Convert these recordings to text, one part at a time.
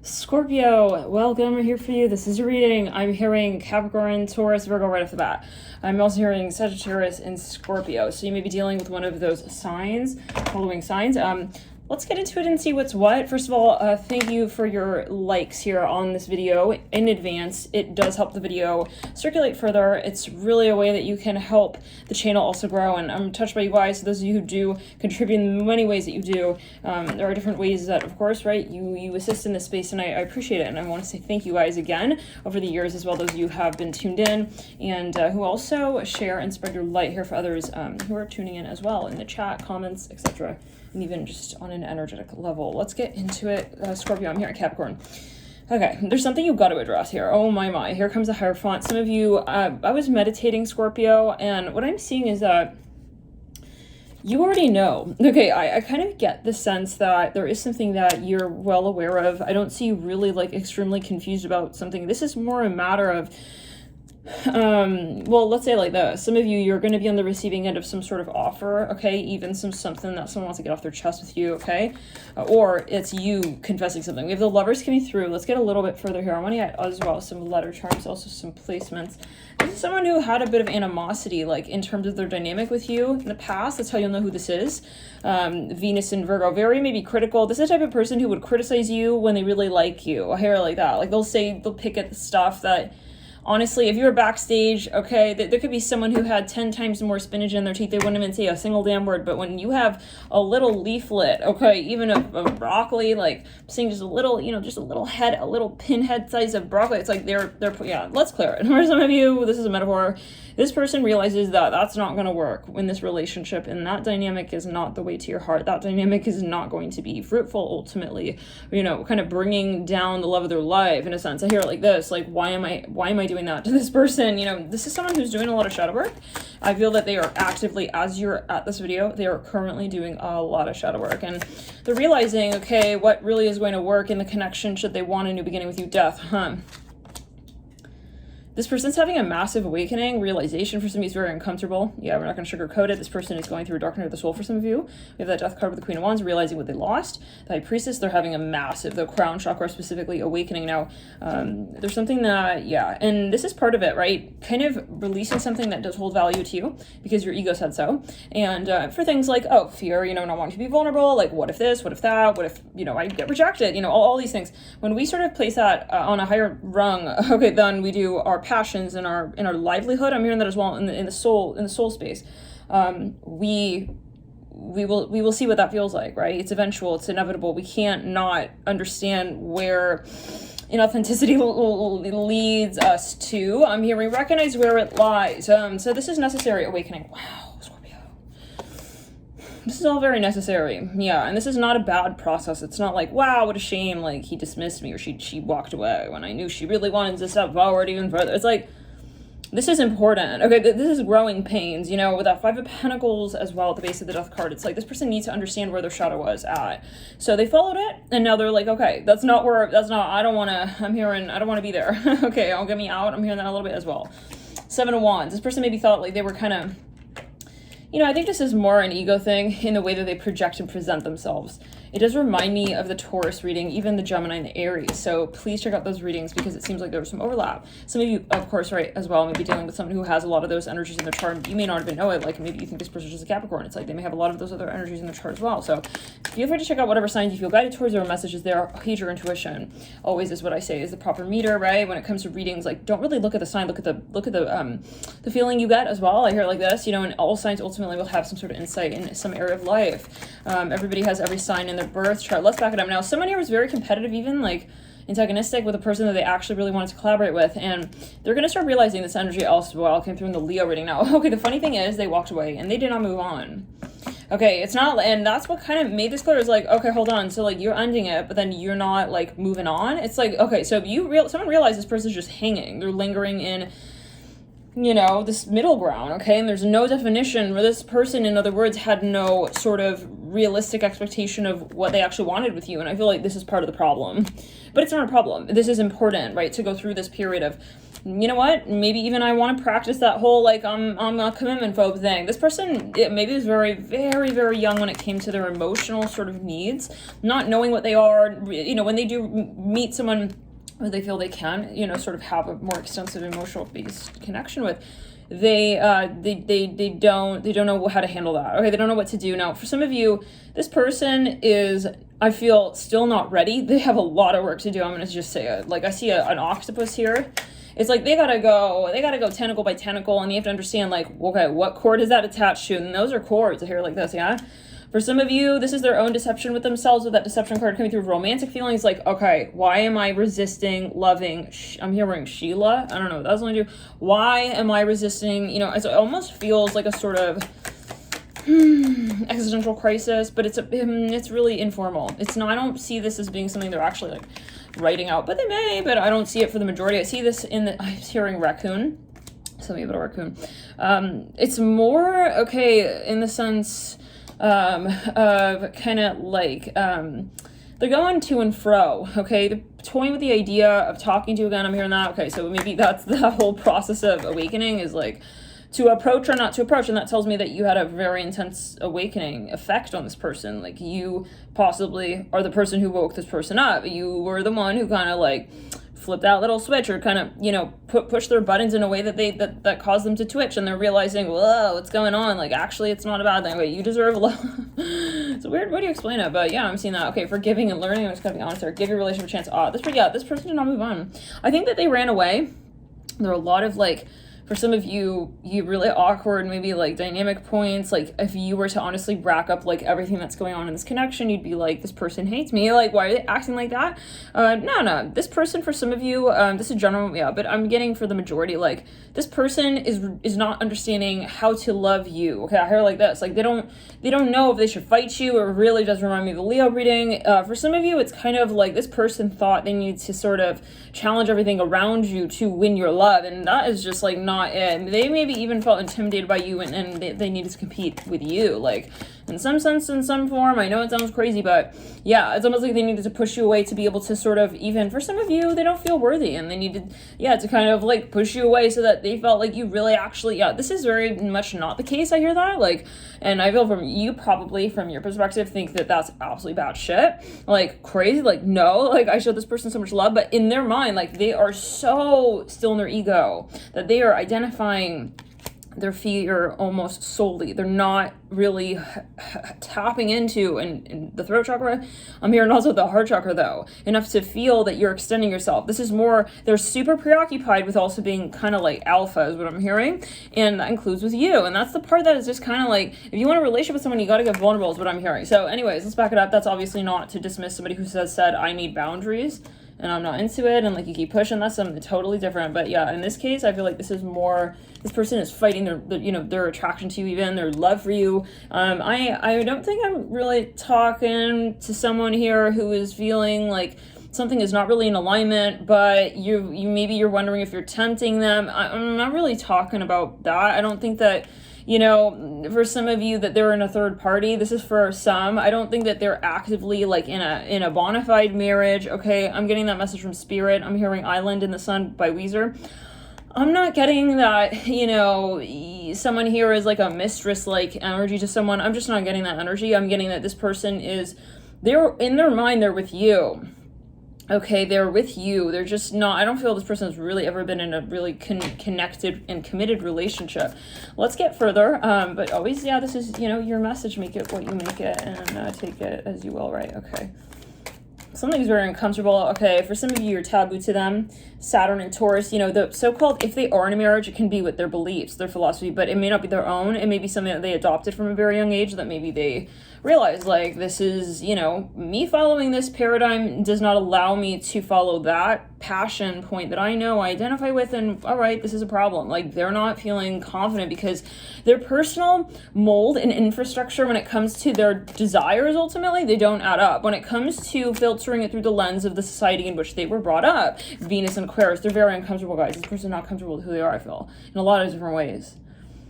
Scorpio, welcome. We're here for you. This is your reading. I'm hearing Capricorn, Taurus, Virgo right off the bat. I'm also hearing Sagittarius and Scorpio. So you may be dealing with one of those signs, following signs. Let's get into it and see what's what. First of all, thank you for your likes here on this video in advance. It does help the video circulate further. It's really a way that you can help the channel also grow, and I'm touched by you guys. Those of you who do contribute in many ways that you do, there are different ways that, of course, right, you assist in this space, and I appreciate it, and I want to say thank you guys again over the years as well, those of you who have been tuned in and who also share and spread your light here for others who are tuning in as well in the chat, comments, etc., and even just on an energetic level. Let's get into it. Scorpio, I'm here at Capricorn. Okay, there's something you've got to address here. Oh my, here comes the Hierophant. Some of you, I was meditating, Scorpio, and what I'm seeing is that you already know. Okay, I kind of get the sense that there is something that you're well aware of. I don't see you really like extremely confused about something. This is more a matter of well, let's say like this. Some of you, you're going to be on the receiving end of some sort of offer, okay? Even something that someone wants to get off their chest with you, okay? Or it's you confessing something. We have the Lovers coming through. Let's get a little bit further here. I want to get as well some letter charms, also some placements. This is someone who had a bit of animosity, like in terms of their dynamic with you in the past. That's how you'll know who this is. Venus and Virgo, very maybe critical. This is the type of person who would criticize you when they really like you. I hear like that. Like they'll pick at the stuff that, honestly, if you were backstage, okay, there could be someone who had 10 times more spinach in their teeth. They wouldn't even say a single damn word. But when you have a little leaflet, okay, even of broccoli, like I'm saying just a little, just a little head, a little pinhead size of broccoli, it's like they're yeah, let's clear it. For some of you, this is a metaphor. This person realizes that that's not going to work in this relationship, and that dynamic is not the way to your heart. That dynamic is not going to be fruitful ultimately, kind of bringing down the love of their life in a sense. I hear it like this, like, why am I doing that to this person? This is someone who's doing a lot of shadow work. I feel that they are actively, as you're at this video, they are currently doing a lot of shadow work, and they're realizing, okay, what really is going to work in the connection should they want a new beginning with you? Death, This person's having a massive awakening, realization. For some of you, it's very uncomfortable. Yeah, we're not going to sugarcoat it. This person is going through a dark night of the soul for some of you. We have that Death card with the Queen of Wands, realizing what they lost. The High Priestess, they're having a massive, the crown chakra specifically, awakening now. There's something that, yeah, and this is part of it, right? Kind of releasing something that does hold value to you because your ego said so. And for things like, fear, not wanting to be vulnerable, like what if this, what if that, what if, I get rejected, all these things. When we sort of place that on a higher rung, okay, then we do our passions and our livelihood. I'm hearing that as well in the soul space. We will see what that feels like, right? It's eventual, it's inevitable. We can't not understand where inauthenticity leads us to. I'm hearing recognize where it lies. So this is necessary awakening. Wow, Scorpio. This is all very necessary. Yeah, and this is not a bad process. It's not like, wow, what a shame, like he dismissed me or she walked away when I knew she really wanted to step forward even further. It's like, this is important. Okay, this is growing pains, with that Five of Pentacles as well at the base of the Death card. It's like this person needs to understand where their shadow was at. So they followed it, and now they're like, okay, I don't want to be there. Okay, I'll get me out. I'm hearing that a little bit as well. Seven of Wands. This person maybe thought like they were kind of, I think this is more an ego thing in the way that they project and present themselves. It does remind me of the Taurus reading, even the Gemini and the Aries. So please check out those readings because it seems like there's some overlap. Some of you, of course, right, as well, may be dealing with someone who has a lot of those energies in their chart. You may not even know it. Like maybe you think this person's just a Capricorn. It's like they may have a lot of those other energies in their chart as well. So feel free to check out whatever signs you feel guided towards or messages there. Page your intuition. Always is what I say is the proper meter, right? When it comes to readings, like don't really look at the sign. Look at the feeling you get as well. I hear it like this, and all signs ultimately will have some sort of insight in some area of life. Everybody has every sign in their birth chart. Let's back it up now. Someone here was very competitive, even like antagonistic with a person that they actually really wanted to collaborate with, and they're going to start realizing this energy also well came through in the Leo reading now. Okay, the funny thing is they walked away and they did not move on. Okay, it's not, and that's what kind of made this clear is like, okay, hold on, so like you're ending it, but then you're not like moving on. It's like, okay, so someone realized this person's just hanging. They're lingering in this middle ground, okay? And there's no definition where this person, in other words, had no sort of realistic expectation of what they actually wanted with you. And I feel like this is part of the problem, but it's not a problem. This is important, right? To go through this period of, you know what, maybe even I want to practice that whole, like, I'm a commitment phobe thing. This person, maybe was very, very, very young when it came to their emotional sort of needs, not knowing what they are, you know, when they do meet someone who they feel they can, you know, sort of have a more extensive emotional based connection with, they don't know how to handle that. Okay, they don't know what to do. Now, for some of you, this person is, I feel, still not ready. They have a lot of work to do. I'm going to just say it. Like, I see an octopus here. It's like they gotta go tentacle by tentacle, and you have to understand, like, okay, what cord is that attached to? And those are cords here like this, yeah? For some of you, this is their own deception with themselves, with that deception card coming through romantic feelings. Like, okay, why am I resisting loving? I'm hearing Sheila. I don't know. That's only do. Why am I resisting? You know, it almost feels like a sort of existential crisis, but it's really informal. It's not. I don't see this as being something they're actually like writing out, but they may. But I don't see it for the majority. I see this in the. I'm hearing raccoon. Something about a raccoon. It's more okay in the sense of kind of like they're going to and fro. Okay, they're toying with the idea of talking to you again. I'm hearing that. Okay, so maybe that's the whole process of awakening, is like to approach or not to approach, and that tells me that you had a very intense awakening effect on this person. Like, you possibly are the person who woke this person up. You were the one who kind of like flip that little switch, or kind of, you know, push their buttons in a way that that caused them to twitch, and they're realizing, whoa, what's going on? Like, actually, it's not a bad thing. Wait, you deserve love. It's a weird way to explain it, but yeah, I'm seeing that. Okay, forgiving and learning. I'm just gonna be honest here. Give your relationship a chance. This person did not move on. I think that they ran away. There are a lot of, like, for some of you, really awkward, maybe like dynamic points. Like, if you were to honestly rack up like everything that's going on in this connection, you'd be like, this person hates me. Like, why are they acting like that? No. This person, for some of you, this is general, yeah, but I'm getting for the majority, like, this person is not understanding how to love you. Okay, I hear like this. Like, they don't know if they should fight you. It really does remind me of the Leo reading. For some of you, it's kind of like this person thought they needed to sort of challenge everything around you to win your love, and that is just like not it. They maybe even felt intimidated by you, and they needed to compete with you, like, in some sense, in some form. I know it sounds crazy, but yeah, it's almost like they needed to push you away to be able to sort of, even for some of you, they don't feel worthy, and they needed, to kind of like push you away so that they felt like you really actually, this is very much not the case. I hear that, like, and I feel from you, probably from your perspective, think that that's absolutely bad shit, like crazy, like, no, like, I showed this person so much love, but in their mind, like, they are so still in their ego that they are identifying their fear almost solely. They're not really tapping into, and the throat chakra, I'm hearing also the heart chakra though, enough to feel that you're extending yourself. This is more, they're super preoccupied with also being kind of like alpha is what I'm hearing, and that includes with you. And that's the part that is just kind of like, if you want a relationship with someone, you got to get vulnerable is what I'm hearing. So anyways, let's back it up. That's obviously not to dismiss somebody who said I need boundaries and I'm not into it, and like you keep pushing. That's something totally different. But yeah, in this case, I feel like this is more, this person is fighting their attraction to you, even their love for you. I don't think I'm really talking to someone here who is feeling like something is not really in alignment, but you maybe you're wondering if you're tempting them. I'm not really talking about that. I don't think that, for some of you, that they're in a third party. This is for some. I don't think that they're actively like in a bona fide marriage. Okay, I'm getting that message from Spirit. I'm hearing Island in the Sun by Weezer. I'm not getting that, someone here is like a mistress-like energy to someone. I'm just not getting that energy. I'm getting that this person they're in their mind, they're with you. Okay, they're with you. They're just not, I don't feel this person has really ever been in a really connected and committed relationship. Let's get further. But always, this is, your message. Make it what you make it, and take it as you will, right? Okay. Something's very uncomfortable. Okay, for some of you, you're taboo to them. Saturn and Taurus, the so-called, if they are in a marriage, it can be with their beliefs, their philosophy, but it may not be their own. It may be something that they adopted from a very young age, that maybe they realize, like, this is, me following this paradigm does not allow me to follow that passion point that I know I identify with, and all right, this is a problem. Like, they're not feeling confident because their personal mold and infrastructure when it comes to their desires, ultimately, they don't add up. When it comes to filtering it through the lens of the society in which they were brought up, Venus and Aquarius, they're very uncomfortable, guys. This person's not comfortable with who they are, I feel, in a lot of different ways.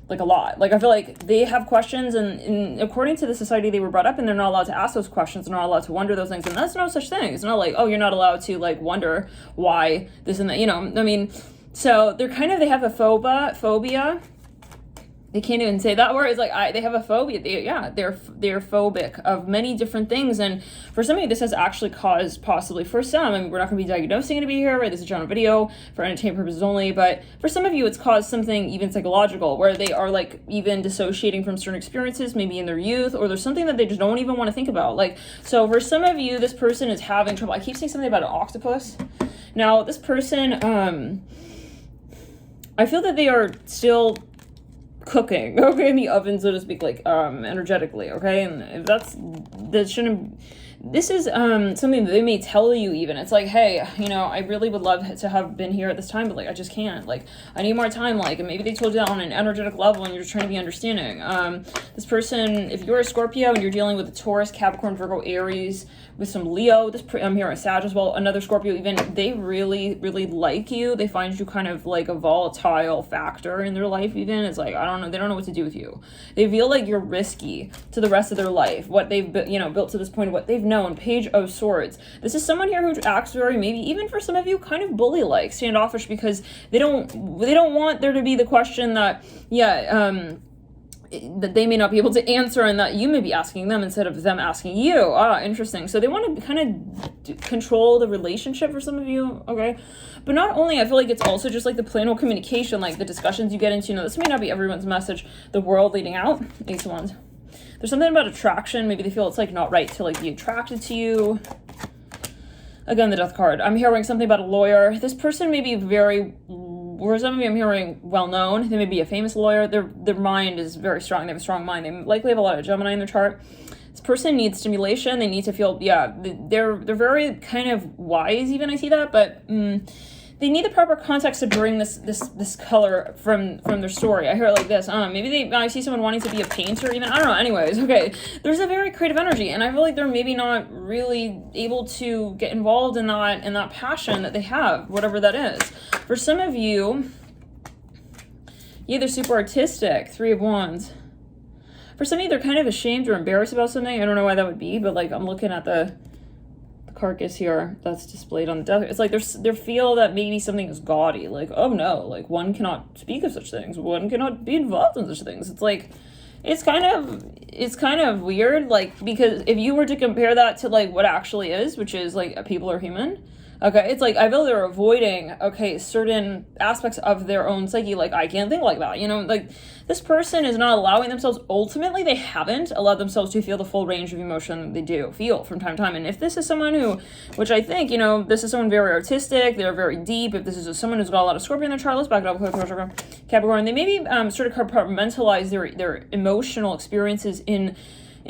like a lot. Like I feel like they have questions, and according to the society they were brought up in, they're not allowed to ask those questions. They're not allowed to wonder those things, and that's no such thing. It's not like, oh, you're not allowed to like wonder why this and that, you know. I mean, so they're kind of, they have a phobia. They can't even say that word. It's like they have a phobia. They're phobic of many different things. And for some of you, this has actually caused, possibly for some, I mean, we're not going to be diagnosing anybody here, right? This is a general video for entertainment purposes only. But for some of you, it's caused something even psychological, where they are like even dissociating from certain experiences, maybe in their youth, or there's something that they just don't even want to think about. Like, so for some of you, this person is having trouble. I keep saying something about an octopus. Now, this person, I feel that they are still cooking, okay, in the oven, so to speak, like energetically, okay. And if this is something that they may tell you, even it's like, hey, you know, I really would love to have been here at this time, but like I just can't, like I need more time, like, and maybe they told you that on an energetic level and you're just trying to be understanding. This person, if you're a Scorpio and you're dealing with a Taurus, Capricorn, Virgo, Aries, with some Leo, I'm hearing a Sag as well, another Scorpio even, they really, really like you. They find you kind of like a volatile factor in their life even. It's like, I don't know, they don't know what to do with you. They feel like you're risky to the rest of their life, what they've, you know, built to this point, what they've known. Page of Swords. This is someone here who acts very, maybe even for some of you, kind of bully-like, standoffish, because they don't want there to be the question that, that they may not be able to answer, and that you may be asking them instead of them asking you. Interesting. So they want to kind of control the relationship for some of you, okay? But not only, I feel like it's also just like the plain old communication, like the discussions you get into. You know, this may not be everyone's message, the world leading out. Ace of Wands. There's something about attraction. Maybe they feel it's like not right to like be attracted to you. Again, the Death card. I'm hearing something about a lawyer. This person may be very, or some of you I'm hearing well-known. They may be a famous lawyer. Their mind is very strong. They have a strong mind. They likely have a lot of Gemini in their chart. This person needs stimulation. They need to feel, they're very kind of wise even, I see that, but they need the proper context to bring this color from their story. I hear it like this. Maybe I see someone wanting to be a painter even. I don't know. Anyways, okay. There's a very creative energy, and I feel like they're maybe not really able to get involved in that passion that they have, whatever that is. For some of you, they're super artistic. Three of Wands. For some of you, they're kind of ashamed or embarrassed about something. I don't know why that would be, but like I'm looking at the carcass here that's displayed on the death. It's like they feel that maybe something is gaudy, like, oh no, like one cannot speak of such things, one cannot be involved in such things. It's like it's kind of weird, like, because if you were to compare that to like what actually is, which is like people are human, okay, it's like I feel they're avoiding, okay, certain aspects of their own psyche. Like, I can't think like that, you know, like this person is not allowing themselves, ultimately they haven't allowed themselves to feel the full range of emotion that they do feel from time to time. And if this is someone who, which I think, you know, this is someone very artistic, they're very deep, if this is someone who's got a lot of Scorpio in their chart, let's back it up, Capricorn, they maybe sort of compartmentalize their emotional experiences in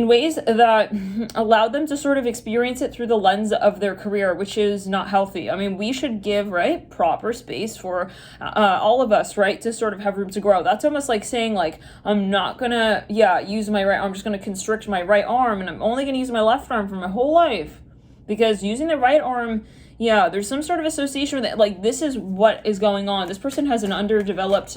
ways that allowed them to sort of experience it through the lens of their career, which is not healthy. I mean, we should give, right, proper space for all of us, right, to sort of have room to grow. That's almost like saying, like, I'm not gonna, use my right arm, I'm just gonna constrict my right arm, and I'm only gonna use my left arm for my whole life. Because using the right arm, there's some sort of association with it. Like, this is what is going on. This person has an underdeveloped,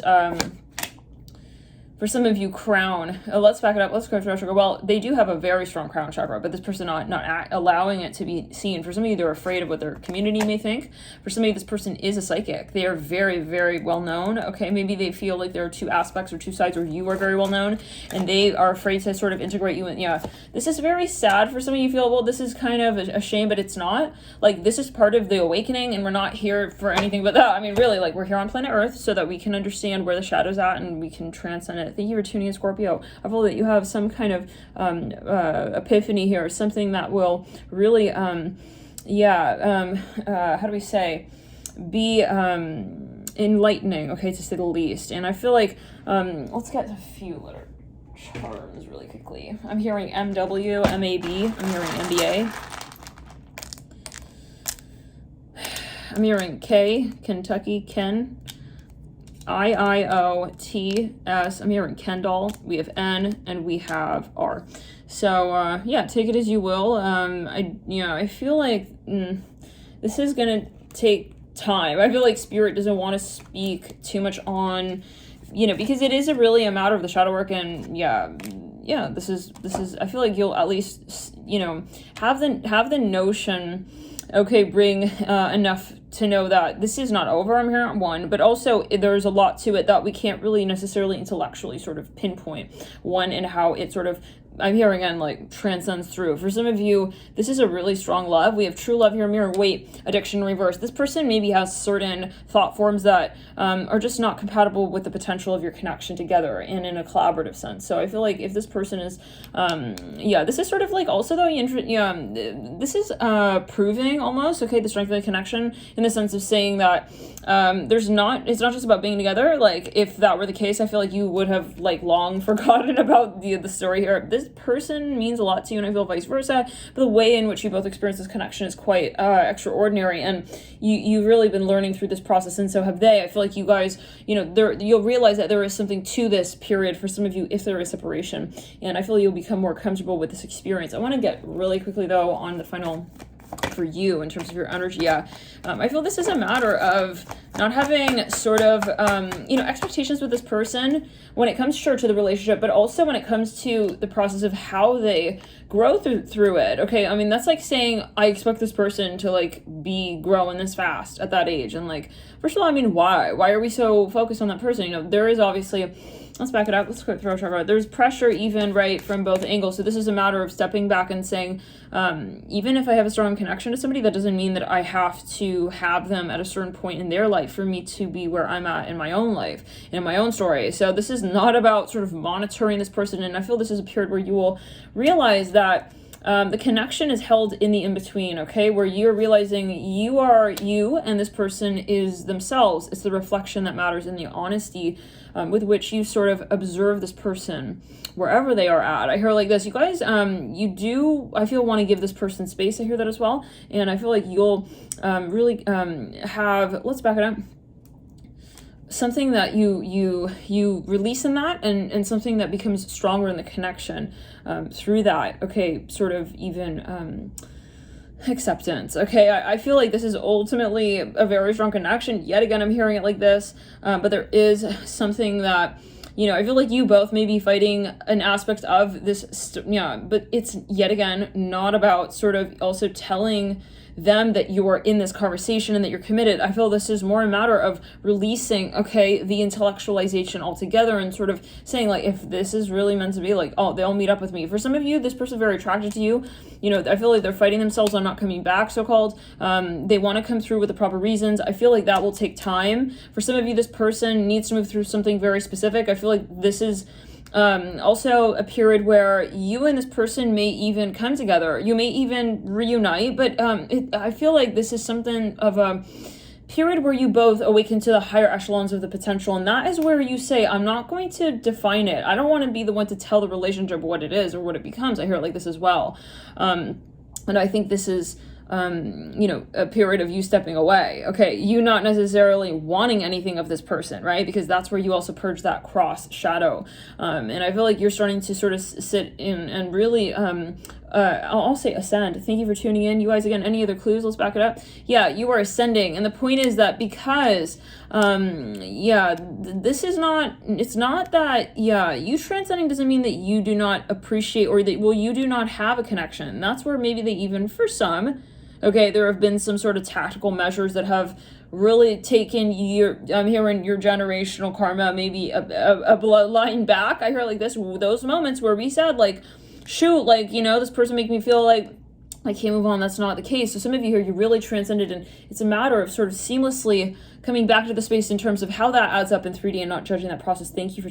for some of you, crown. Let's back it up. Let's go to retro. Well, they do have a very strong crown chakra, but this person not allowing it to be seen. For some of you, they're afraid of what their community may think. For some of you, this person is a psychic. They are very, very well known. Okay, maybe they feel like there are two aspects or two sides where you are very well known, and they are afraid to sort of integrate you in. This is very sad. For some of you, feel, well, this is kind of a shame, but it's not. Like, this is part of the awakening, and we're not here for anything but that. I mean, really, like, we're here on planet Earth so that we can understand where the shadow's at and we can transcend it. Thank you for tuning in, Scorpio. I feel that you have some kind of epiphany here, something that will really, how do we say, be enlightening, okay, to say the least. And I feel like, let's get a few letter charms really quickly. I'm hearing MW, MAB, I'm hearing MBA. I'm hearing K, Kentucky, Ken. IIOTS. I'm hearing Kendall. We have N and we have R. So take it as you will. I feel like this is gonna take time. I feel like Spirit doesn't want to speak too much on you know, because it is really a matter of the shadow work. And yeah, this is, I feel like you'll at least, you know, have the notion, okay, bring enough to know that this is not over. I'm here at 1, but also there's a lot to it that we can't really necessarily intellectually sort of pinpoint. 1, and how it sort of, I'm hearing again, like, transcends through. For some of you, this is a really strong love. We have true love here, mirror, weight, addiction, reverse. This person maybe has certain thought forms that are just not compatible with the potential of your connection together and in a collaborative sense. So I feel like if this person is, this is sort of like also though, this is proving almost, okay, the strength of the connection, in the sense of saying that it's not just about being together. Like, if that were the case, I feel like you would have like long forgotten about the story here. This person means a lot to you, and I feel vice versa. But the way in which you both experience this connection is quite extraordinary, and you've really been learning through this process, and so have they. I feel like you guys, you know, you'll realize that there is something to this period for some of you if there is separation, and I feel you'll become more comfortable with this experience. I want to get really quickly though on the final for you in terms of your energy. I feel this is a matter of not having sort of expectations with this person when it comes to the relationship, but also when it comes to the process of how they grow through it. Okay, I mean, that's like saying I expect this person to like be growing this fast at that age, and like, first of all, I mean, why are we so focused on that person? You know, there is obviously, let's back it up. Let's quick throw chakra. There's pressure even, right, from both angles. So this is a matter of stepping back and saying, even if I have a strong connection to somebody, that doesn't mean that I have to have them at a certain point in their life for me to be where I'm at in my own life, in my own story. So this is not about sort of monitoring this person. And I feel this is a period where you will realize that the connection is held in the in-between, okay, where you're realizing you are you and this person is themselves. It's the reflection that matters, and the honesty with which you sort of observe this person wherever they are at. I hear like this, you guys, you do, I feel, want to give this person space. I hear that as well. And I feel like you'll really have, let's back it up, something that you release in that, and something that becomes stronger in the connection through that, okay, sort of even acceptance. Okay, I feel like this is ultimately a very strong connection. Yet again, I'm hearing it like this, but there is something that, you know, I feel like you both may be fighting an aspect of this, but it's yet again not about sort of also telling them that you are in this conversation and that you're committed. I feel this is more a matter of releasing, okay, the intellectualization altogether, and sort of saying like, if this is really meant to be, like, oh, they'll meet up with me. For some of you, this person very attracted to you. You know, I feel like they're fighting themselves on not coming back, so-called. They want to come through with the proper reasons. I feel like that will take time. For some of you, this person needs to move through something very specific. I feel like this is also a period where you and this person may even come together. You may even reunite, but I feel like this is something of a period where you both awaken to the higher echelons of the potential, and that is where you say, I'm not going to define it. I don't want to be the one to tell the relationship what it is or what it becomes. I hear it like this as well. And I think this is a period of you stepping away. Okay, you not necessarily wanting anything of this person, right? Because that's where you also purge that cross shadow. And I feel like you're starting to sort of sit in and really, I'll say ascend. Thank you for tuning in. You guys, again, any other clues? Let's back it up. Yeah, you are ascending. And the point is that because, this is not, it's not that, you transcending doesn't mean that you do not appreciate or that, well, you do not have a connection. That's where maybe they even, for some, okay, there have been some sort of tactical measures that have really taken I'm hearing your generational karma, maybe a bloodline back. I hear like this, those moments where we said like, shoot, like, you know, this person make me feel like I can't move on. That's not the case. So some of you here, you really transcended, and it's a matter of sort of seamlessly coming back to the space in terms of how that adds up in 3D and not judging that process. Thank you for